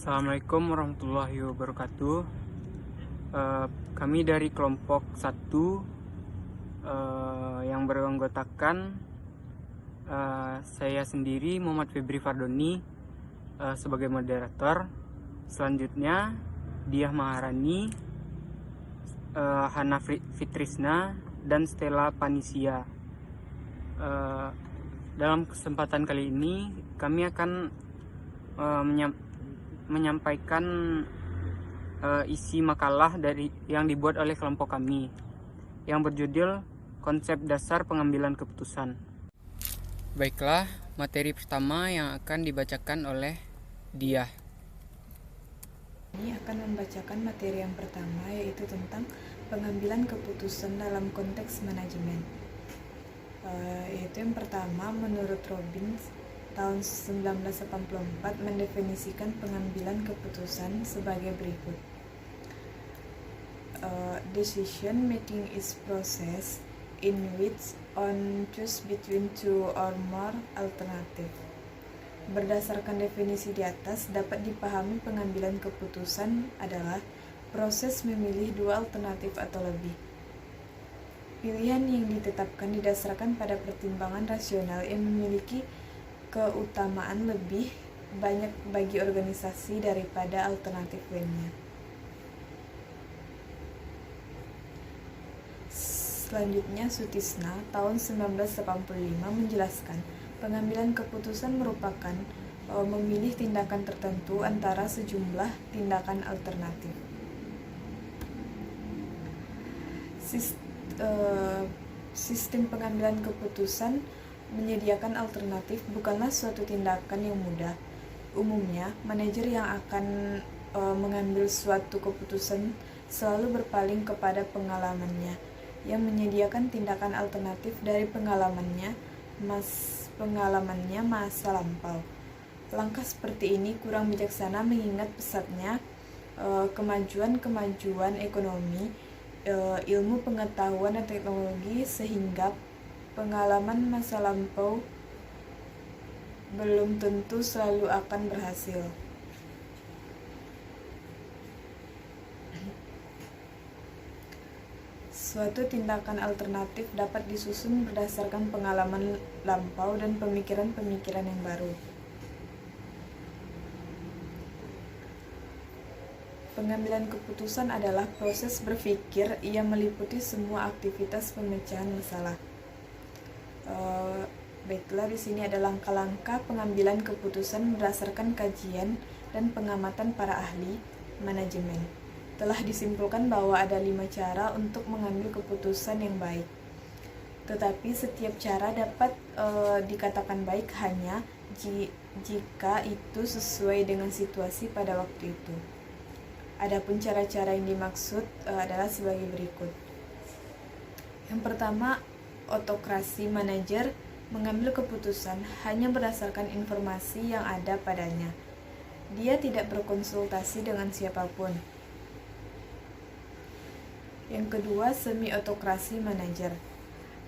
Assalamualaikum warahmatullahi wabarakatuh. Kami dari kelompok 1 yang beranggotakan saya sendiri Muhammad Febri Fardoni sebagai moderator. Selanjutnya Diah Maharani, Hana Fitrisna, dan Stella Panisia. Dalam kesempatan kali ini kami akan menyampaikan isi makalah yang dibuat oleh kelompok kami yang berjudul Konsep Dasar Pengambilan Keputusan. Baiklah, materi pertama yang akan dibacakan oleh Diah. Ini akan membacakan materi yang pertama, yaitu tentang pengambilan keputusan dalam konteks manajemen. Yaitu yang pertama, menurut Robbins tahun 1984 mendefinisikan pengambilan keputusan sebagai berikut. Decision making is process in which one choose between two or more alternative. Berdasarkan definisi di atas, dapat dipahami pengambilan keputusan adalah proses memilih dua alternatif atau lebih. Pilihan yang ditetapkan didasarkan pada pertimbangan rasional yang memiliki keutamaan lebih banyak bagi organisasi daripada alternatif lainnya. Selanjutnya, Sutisna tahun 1985 menjelaskan pengambilan keputusan merupakan memilih tindakan tertentu antara sejumlah tindakan alternatif. Sistem pengambilan keputusan menyediakan alternatif bukanlah suatu tindakan yang mudah. Umumnya, manajer yang akan mengambil suatu keputusan selalu berpaling kepada pengalamannya, yang menyediakan tindakan alternatif dari pengalamannya masa lampau. Langkah seperti ini kurang bijaksana mengingat pesatnya kemajuan ekonomi, ilmu pengetahuan dan teknologi, sehingga pengalaman masa lampau belum tentu selalu akan berhasil. Suatu tindakan alternatif dapat disusun berdasarkan pengalaman lampau dan pemikiran-pemikiran yang baru. Pengambilan keputusan adalah proses berpikir yang meliputi semua aktivitas pemecahan masalah. Baiklah, di sini ada langkah-langkah pengambilan keputusan berdasarkan kajian dan pengamatan para ahli manajemen. Telah disimpulkan bahwa ada 5 cara untuk mengambil keputusan yang baik. Tetapi setiap cara dapat dikatakan baik hanya jika itu sesuai dengan situasi pada waktu itu. Adapun cara-cara yang dimaksud adalah sebagai berikut. Yang pertama, otokrasi. Manajer mengambil keputusan hanya berdasarkan informasi yang ada padanya. Dia tidak berkonsultasi dengan siapapun. Yang kedua, semi-otokrasi. Manajer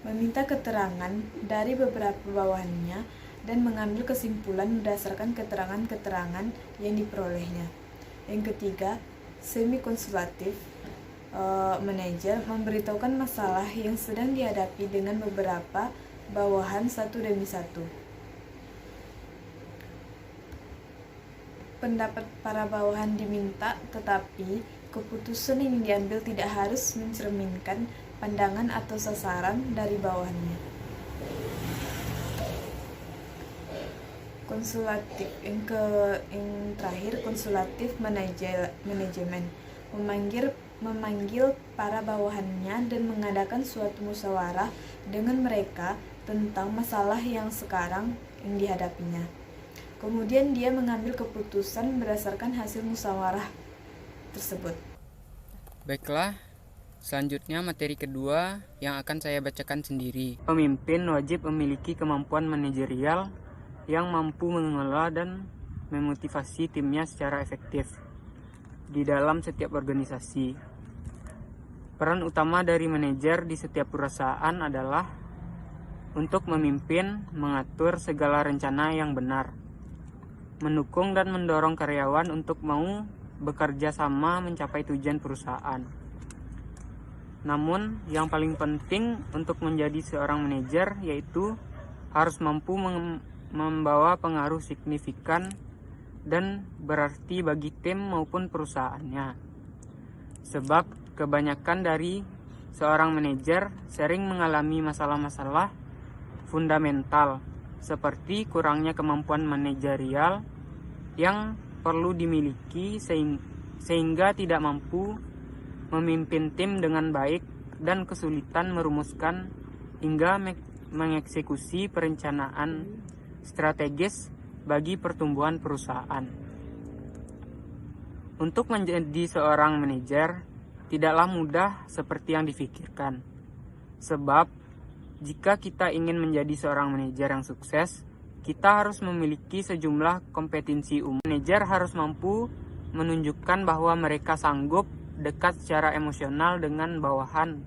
meminta keterangan dari beberapa bawahannya dan mengambil kesimpulan berdasarkan keterangan-keterangan yang diperolehnya. Yang ketiga, semi-konsultatif. Manajer memberitahukan masalah yang sedang dihadapi dengan beberapa bawahan satu demi satu. Pendapat para bawahan diminta, tetapi keputusan yang diambil tidak harus mencerminkan pandangan atau sasaran dari bawahannya. Konsultatif. Yang terakhir, konsultatif manajemen memanggil para bawahannya dan mengadakan suatu musyawarah dengan mereka tentang masalah yang sekarang yang dihadapinya. Kemudian dia mengambil keputusan berdasarkan hasil musyawarah tersebut. Baiklah, selanjutnya materi kedua yang akan saya bacakan sendiri. Pemimpin wajib memiliki kemampuan manajerial yang mampu mengelola dan memotivasi timnya secara efektif di dalam setiap organisasi. Peran utama dari manajer di setiap perusahaan adalah untuk memimpin, mengatur segala rencana yang benar, mendukung dan mendorong karyawan untuk mau bekerja sama mencapai tujuan perusahaan. Namun, yang paling penting untuk menjadi seorang manajer yaitu harus mampu membawa pengaruh signifikan dan berarti bagi tim maupun perusahaannya. Sebab kebanyakan dari seorang manajer sering mengalami masalah-masalah fundamental seperti kurangnya kemampuan manajerial yang perlu dimiliki sehingga tidak mampu memimpin tim dengan baik dan kesulitan merumuskan hingga mengeksekusi perencanaan strategis bagi pertumbuhan perusahaan. Untuk menjadi seorang manajer tidaklah mudah seperti yang difikirkan. Sebab jika kita ingin menjadi seorang manajer yang sukses, kita harus memiliki sejumlah kompetensi umum. Manajer harus mampu menunjukkan bahwa mereka sanggup dekat secara emosional dengan bawahan,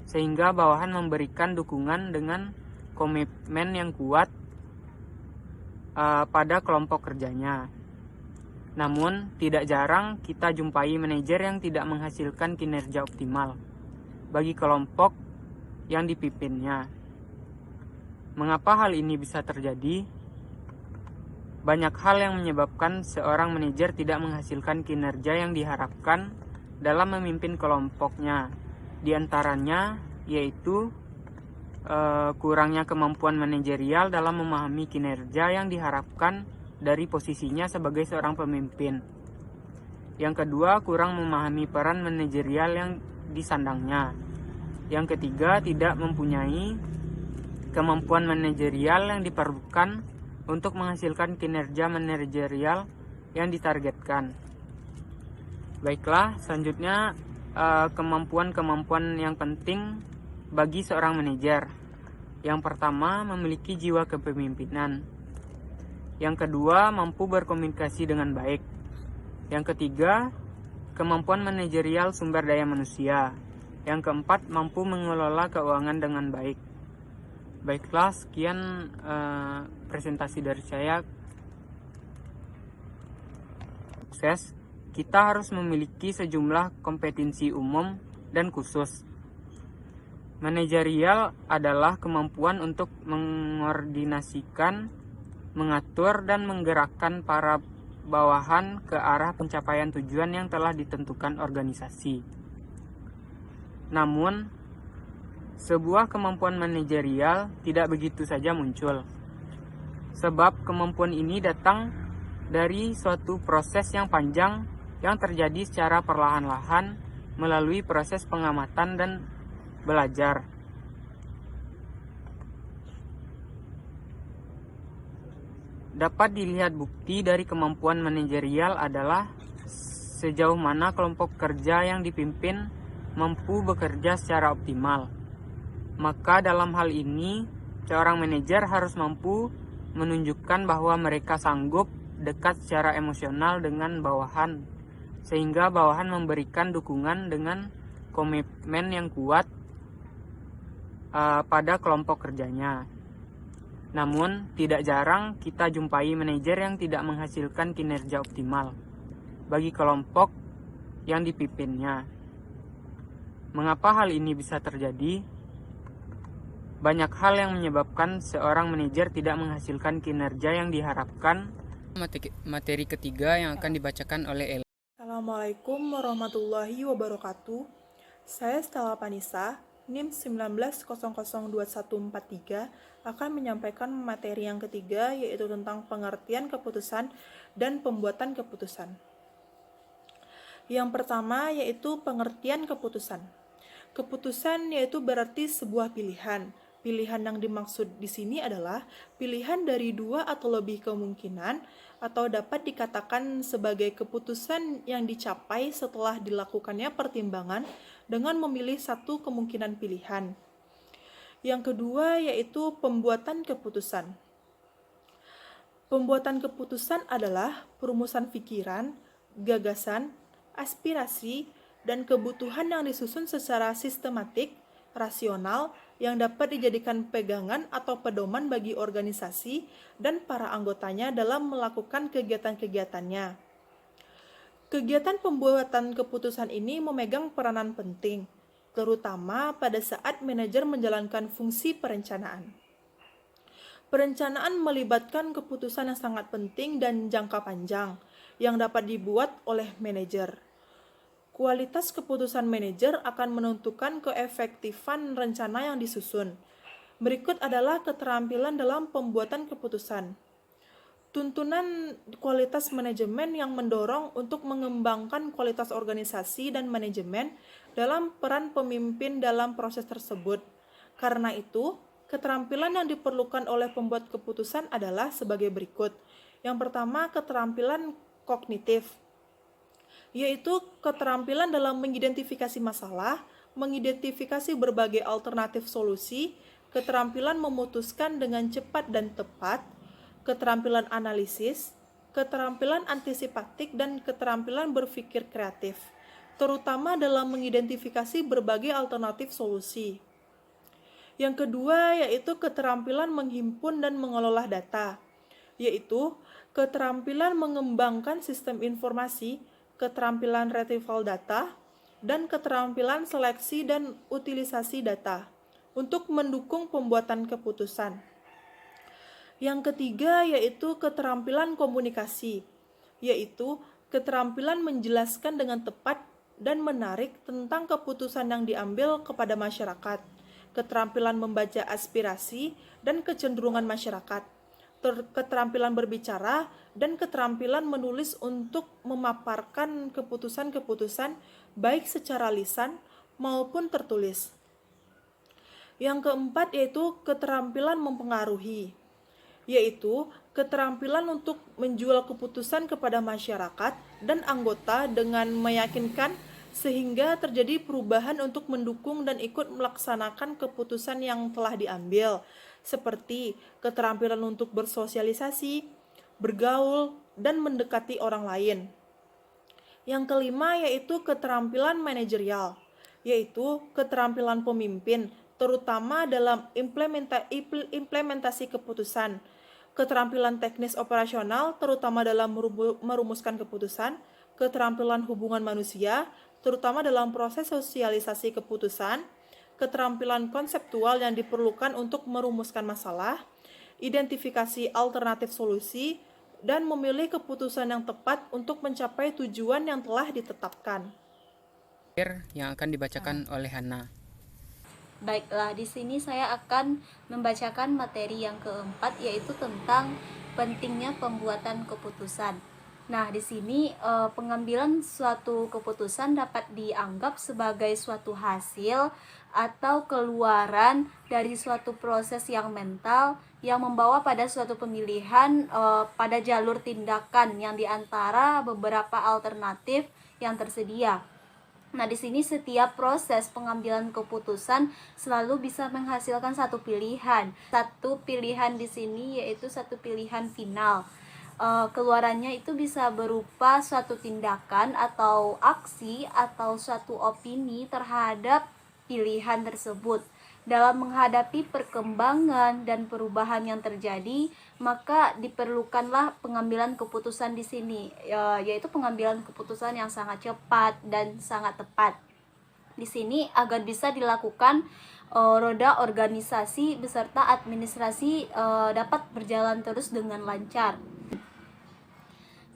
sehingga bawahan memberikan dukungan dengan komitmen yang kuat pada kelompok kerjanya. Namun, tidak jarang kita jumpai manajer yang tidak menghasilkan kinerja optimal bagi kelompok yang dipimpinnya. Mengapa hal ini bisa terjadi? Banyak hal yang menyebabkan seorang manajer tidak menghasilkan kinerja yang diharapkan dalam memimpin kelompoknya. Di antaranya yaitu kurangnya kemampuan manajerial dalam memahami kinerja yang diharapkan dari posisinya sebagai seorang pemimpin. Yang kedua, kurang memahami peran manajerial yang disandangnya. Yang ketiga, tidak mempunyai kemampuan manajerial yang diperlukan untuk menghasilkan kinerja manajerial yang ditargetkan. Baiklah, selanjutnya kemampuan-kemampuan yang penting bagi seorang manajer. Yang pertama, memiliki jiwa kepemimpinan. Yang kedua, mampu berkomunikasi dengan baik. Yang ketiga, kemampuan manajerial sumber daya manusia. Yang keempat, mampu mengelola keuangan dengan baik. Baiklah, sekian presentasi dari saya. Sukses, kita harus memiliki sejumlah kompetensi umum dan khusus. Manajerial adalah kemampuan untuk mengordinasikan, mengatur, dan menggerakkan para bawahan ke arah pencapaian tujuan yang telah ditentukan organisasi. Namun, sebuah kemampuan manajerial tidak begitu saja muncul, sebab kemampuan ini datang dari suatu proses yang panjang yang terjadi secara perlahan-lahan melalui proses pengamatan dan belajar. Dapat dilihat bukti dari kemampuan manajerial adalah sejauh mana kelompok kerja yang dipimpin mampu bekerja secara optimal. Maka dalam hal ini, seorang manajer harus mampu menunjukkan bahwa mereka sanggup dekat secara emosional dengan bawahan, sehingga bawahan memberikan dukungan dengan komitmen yang kuat pada kelompok kerjanya. Namun, tidak jarang kita jumpai manajer yang tidak menghasilkan kinerja optimal bagi kelompok yang dipimpinnya. Mengapa hal ini bisa terjadi? Banyak hal yang menyebabkan seorang manajer tidak menghasilkan kinerja yang diharapkan. Materi ketiga yang akan dibacakan oleh Ella. Assalamualaikum warahmatullahi wabarakatuh. Saya Stella Panisa, NIM 19002143, akan menyampaikan materi yang ketiga, yaitu tentang pengertian keputusan dan pembuatan keputusan. Yang pertama yaitu pengertian keputusan. Keputusan yaitu berarti sebuah pilihan. Pilihan yang dimaksud di sini adalah pilihan dari dua atau lebih kemungkinan, atau dapat dikatakan sebagai keputusan yang dicapai setelah dilakukannya pertimbangan dengan memilih satu kemungkinan pilihan. Yang kedua yaitu pembuatan keputusan. Pembuatan keputusan adalah perumusan pikiran, gagasan, aspirasi, dan kebutuhan yang disusun secara sistematik, rasional, yang dapat dijadikan pegangan atau pedoman bagi organisasi dan para anggotanya dalam melakukan kegiatan-kegiatannya. Kegiatan pembuatan keputusan ini memegang peranan penting, terutama pada saat manajer menjalankan fungsi perencanaan. Perencanaan melibatkan keputusan yang sangat penting dan jangka panjang yang dapat dibuat oleh manajer. Kualitas keputusan manajer akan menentukan keefektifan rencana yang disusun. Berikut adalah keterampilan dalam pembuatan keputusan. Tuntunan kualitas manajemen yang mendorong untuk mengembangkan kualitas organisasi dan manajemen dalam peran pemimpin dalam proses tersebut. Karena itu, keterampilan yang diperlukan oleh pembuat keputusan adalah sebagai berikut. Yang pertama, keterampilan kognitif, yaitu keterampilan dalam mengidentifikasi masalah, mengidentifikasi berbagai alternatif solusi, keterampilan memutuskan dengan cepat dan tepat, keterampilan analisis, keterampilan antisipatif, dan keterampilan berpikir kreatif, terutama dalam mengidentifikasi berbagai alternatif solusi. Yang kedua yaitu keterampilan menghimpun dan mengelola data, yaitu keterampilan mengembangkan sistem informasi, keterampilan retrieval data, dan keterampilan seleksi dan utilisasi data untuk mendukung pembuatan keputusan. Yang ketiga yaitu keterampilan komunikasi, yaitu keterampilan menjelaskan dengan tepat dan menarik tentang keputusan yang diambil kepada masyarakat, keterampilan membaca aspirasi dan kecenderungan masyarakat, keterampilan berbicara, dan keterampilan menulis untuk memaparkan keputusan-keputusan baik secara lisan maupun tertulis. Yang keempat yaitu keterampilan mempengaruhi, yaitu keterampilan untuk menjual keputusan kepada masyarakat dan anggota dengan meyakinkan sehingga terjadi perubahan untuk mendukung dan ikut melaksanakan keputusan yang telah diambil, seperti keterampilan untuk bersosialisasi, bergaul, dan mendekati orang lain. Yang kelima yaitu keterampilan manajerial, yaitu keterampilan pemimpin, terutama dalam implementasi keputusan, keterampilan teknis operasional, terutama dalam merumuskan keputusan, keterampilan hubungan manusia, terutama dalam proses sosialisasi keputusan, keterampilan konseptual yang diperlukan untuk merumuskan masalah, identifikasi alternatif solusi, dan memilih keputusan yang tepat untuk mencapai tujuan yang telah ditetapkan. Yang akan dibacakan oleh Hana. Baiklah, di sini saya akan membacakan materi yang keempat, yaitu tentang pentingnya pembuatan keputusan. Nah, di sini pengambilan suatu keputusan dapat dianggap sebagai suatu hasil atau keluaran dari suatu proses yang mental yang membawa pada suatu pemilihan pada jalur tindakan yang diantara beberapa alternatif yang tersedia. Nah, di sini setiap proses pengambilan keputusan selalu bisa menghasilkan satu pilihan. Satu pilihan di sini yaitu satu pilihan final. Keluarannya itu bisa berupa suatu tindakan atau aksi atau suatu opini terhadap pilihan tersebut. Dalam menghadapi perkembangan dan perubahan yang terjadi, maka diperlukanlah pengambilan keputusan di sini, yaitu pengambilan keputusan yang sangat cepat dan sangat tepat. Di sini agar bisa dilakukan roda organisasi beserta administrasi dapat berjalan terus dengan lancar.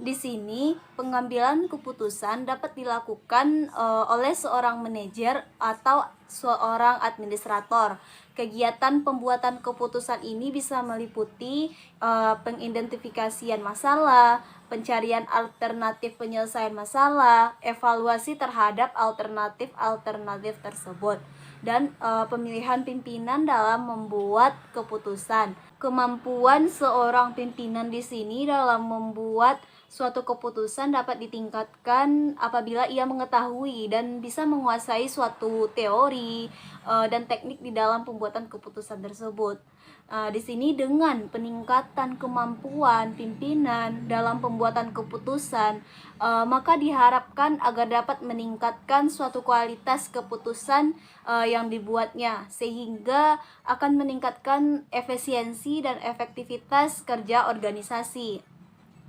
Di sini pengambilan keputusan dapat dilakukan oleh seorang manajer atau seorang administrator. Kegiatan pembuatan keputusan ini bisa meliputi pengidentifikasian masalah, pencarian alternatif penyelesaian masalah, evaluasi terhadap alternatif tersebut, dan pemilihan pimpinan dalam membuat keputusan. Kemampuan seorang pimpinan di sini dalam membuat suatu keputusan dapat ditingkatkan apabila ia mengetahui dan bisa menguasai suatu teori dan teknik di dalam pembuatan keputusan tersebut. Di sini dengan peningkatan kemampuan pimpinan dalam pembuatan keputusan, maka diharapkan agar dapat meningkatkan suatu kualitas keputusan yang dibuatnya, sehingga akan meningkatkan efisiensi dan efektivitas kerja organisasi.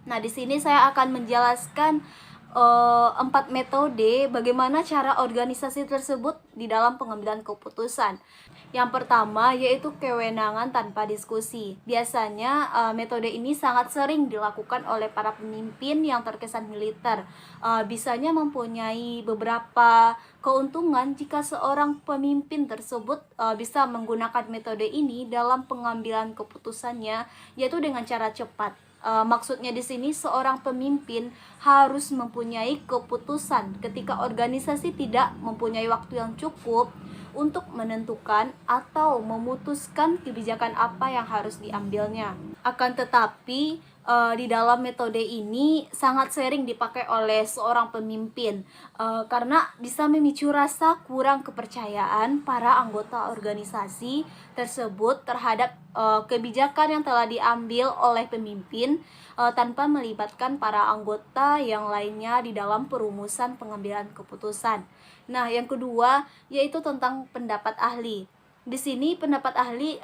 Nah, di sini saya akan menjelaskan 4 metode bagaimana cara organisasi tersebut di dalam pengambilan keputusan. Yang pertama yaitu kewenangan tanpa diskusi. Biasanya metode ini sangat sering dilakukan oleh para pemimpin yang terkesan militer. Bisanya mempunyai beberapa keuntungan jika seorang pemimpin tersebut bisa menggunakan metode ini dalam pengambilan keputusannya, yaitu dengan cara cepat. Maksudnya di sini seorang pemimpin harus mempunyai keputusan ketika organisasi tidak mempunyai waktu yang cukup untuk menentukan atau memutuskan kebijakan apa yang harus diambilnya. Akan tetapi di dalam metode ini sangat sering dipakai oleh seorang pemimpin karena bisa memicu rasa kurang kepercayaan para anggota organisasi tersebut terhadap kebijakan yang telah diambil oleh pemimpin tanpa melibatkan para anggota yang lainnya di dalam perumusan pengambilan keputusan. Nah, yang kedua yaitu tentang pendapat ahli. Di sini pendapat ahli,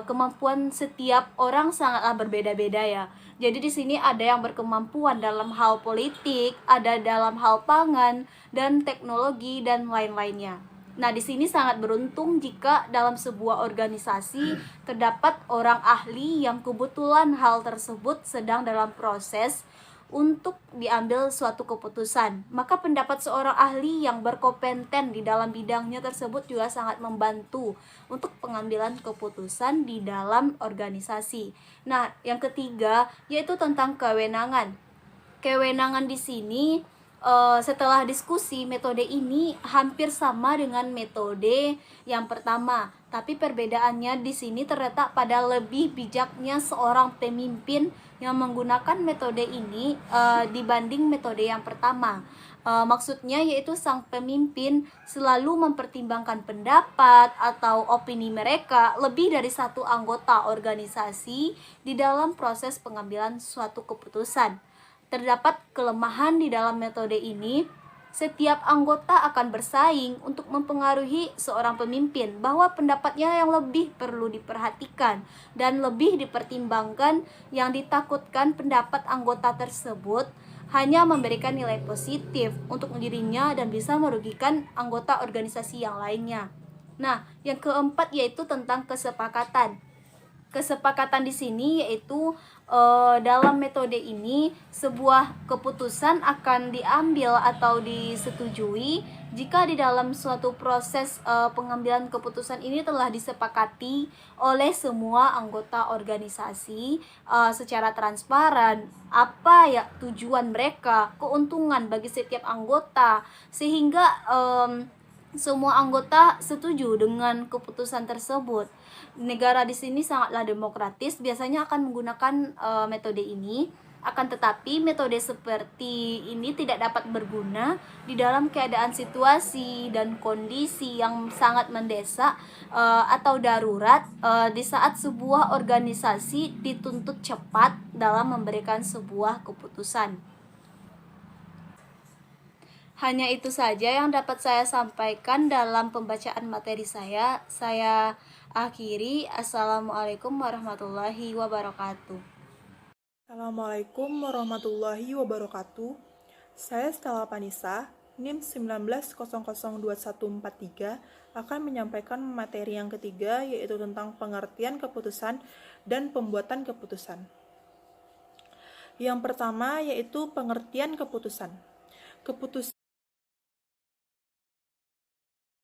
kemampuan setiap orang sangatlah berbeda-beda ya. Jadi di sini ada yang berkemampuan dalam hal politik, ada dalam hal pangan dan teknologi dan lain-lainnya. Nah, di sini sangat beruntung jika dalam sebuah organisasi terdapat orang ahli yang kebetulan hal tersebut sedang dalam proses untuk diambil suatu keputusan. Maka pendapat seorang ahli yang berkompeten di dalam bidangnya tersebut juga sangat membantu untuk pengambilan keputusan di dalam organisasi. Nah, yang ketiga yaitu tentang kewenangan. Kewenangan di sini setelah diskusi, metode ini hampir sama dengan metode yang pertama, tapi perbedaannya di sini terletak pada lebih bijaknya seorang pemimpin yang menggunakan metode ini dibanding metode yang pertama. Maksudnya yaitu sang pemimpin selalu mempertimbangkan pendapat atau opini mereka lebih dari satu anggota organisasi di dalam proses pengambilan suatu keputusan. Terdapat kelemahan di dalam metode ini. Setiap anggota akan bersaing untuk mempengaruhi seorang pemimpin bahwa pendapatnya yang lebih perlu diperhatikan dan lebih dipertimbangkan. Yang ditakutkan pendapat anggota tersebut hanya memberikan nilai positif untuk dirinya dan bisa merugikan anggota organisasi yang lainnya. Nah, yang keempat yaitu tentang kesepakatan. Kesepakatan di sini yaitu dalam metode ini sebuah keputusan akan diambil atau disetujui jika di dalam suatu proses pengambilan keputusan ini telah disepakati oleh semua anggota organisasi secara transparan apa ya tujuan mereka, keuntungan bagi setiap anggota, sehingga semua anggota setuju dengan keputusan tersebut. Negara di sini sangatlah demokratis, biasanya akan menggunakan metode ini. Akan tetapi metode seperti ini tidak dapat berguna di dalam keadaan situasi dan kondisi yang sangat mendesak atau darurat di saat sebuah organisasi dituntut cepat dalam memberikan sebuah keputusan. Hanya itu saja yang dapat saya sampaikan dalam pembacaan materi saya. Saya akhiri. Assalamualaikum warahmatullahi wabarakatuh. Assalamualaikum warahmatullahi wabarakatuh. Saya Stella Panisa, NIM 19002143 akan menyampaikan materi yang ketiga yaitu tentang pengertian keputusan dan pembuatan keputusan. Yang pertama yaitu pengertian keputusan. Keputusan